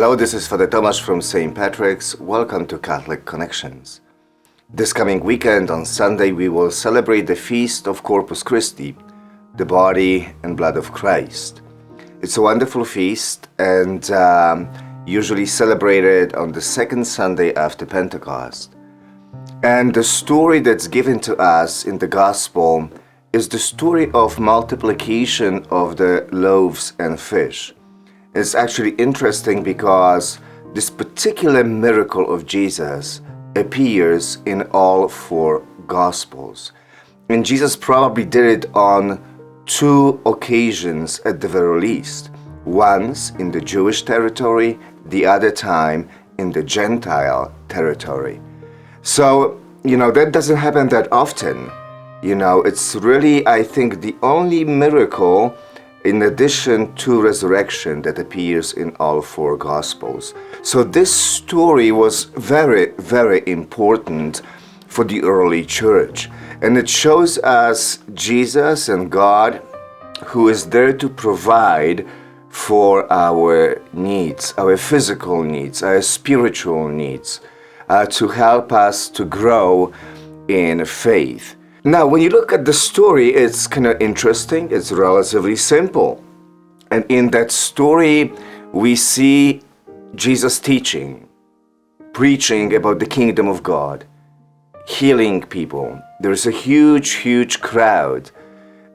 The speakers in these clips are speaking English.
Hello, this is Father Tomasz from St. Patrick's. Welcome to Catholic Connections. This coming weekend on Sunday we will celebrate the feast of Corpus Christi, the body and blood of Christ. It's a wonderful feast and usually celebrated on the second Sunday after Pentecost. And the story that's given to us in the Gospel is the story of multiplication of the loaves and fish. It's actually interesting because this particular miracle of Jesus appears in all four Gospels. And Jesus probably did it on two occasions at the very least. Once in the Jewish territory, the other time in the Gentile territory. So, that doesn't happen that often. It's really, I think, the only miracle in addition to resurrection that appears in all four Gospels. So this story was very, very important for the early church. And it shows us Jesus and God who is there to provide for our needs, our physical needs, our spiritual needs, to help us to grow in faith. Now, when you look at the story, it's kind of interesting. It's relatively simple. And in that story, we see Jesus teaching, preaching about the kingdom of God, healing people. There's a huge, huge crowd.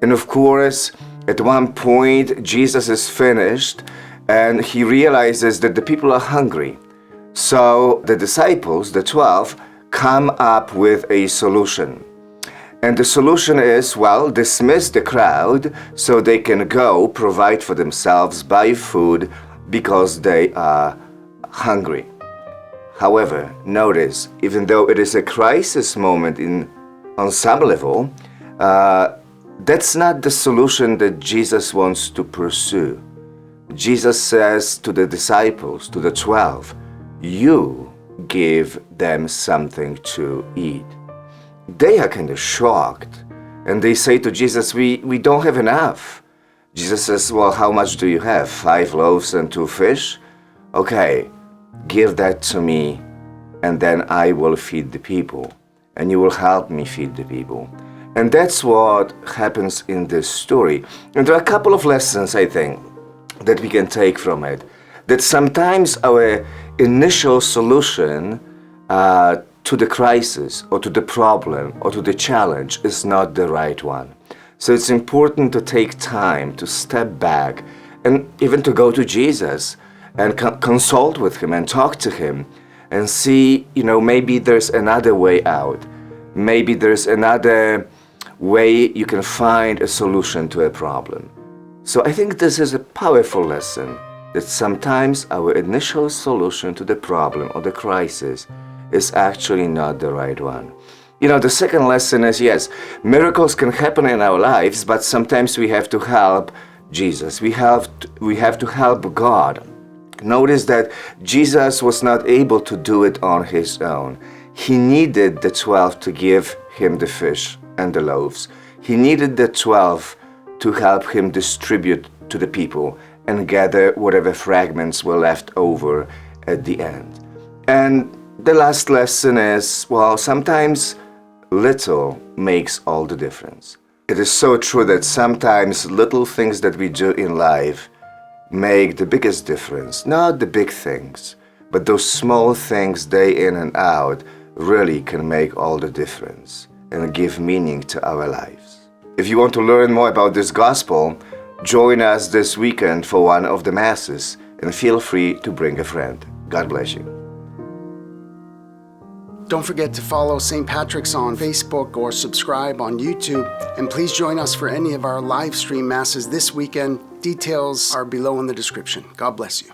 And of course, at one point, Jesus is finished and he realizes that the people are hungry. So the disciples, the 12, come up with a solution. And the solution is, dismiss the crowd so they can go provide for themselves, buy food because they are hungry. However, notice, even though it is a crisis moment on some level, that's not the solution that Jesus wants to pursue. Jesus says to the disciples, to the 12, you give them something to eat. They are kind of shocked and they say to Jesus, we don't have enough. Jesus says, how much do you have? 5 loaves and 2 fish? Okay, give that to me and then I will feed the people and you will help me feed the people. And that's what happens in this story. And there are a couple of lessons, I think, that we can take from it. That sometimes our initial solution to the crisis or to the problem or to the challenge is not the right one. So it's important to take time to step back and even to go to Jesus and consult with him and talk to him and see, maybe there's another way out. Maybe there's another way you can find a solution to a problem. So I think this is a powerful lesson that sometimes our initial solution to the problem or the crisis is actually not the right one. The second lesson is, yes, miracles can happen in our lives, but sometimes we have to help Jesus. We have to help God. Notice that Jesus was not able to do it on his own. He needed the 12 to give him the fish and the loaves. He needed the 12 to help him distribute to the people and gather whatever fragments were left over at the end. And the last lesson is, sometimes little makes all the difference. It is so true that sometimes little things that we do in life make the biggest difference. Not the big things, but those small things day in and out really can make all the difference and give meaning to our lives. If you want to learn more about this gospel, join us this weekend for one of the masses and feel free to bring a friend. God bless you. Don't forget to follow St. Patrick's on Facebook or subscribe on YouTube. And please join us for any of our live stream masses this weekend. Details are below in the description. God bless you.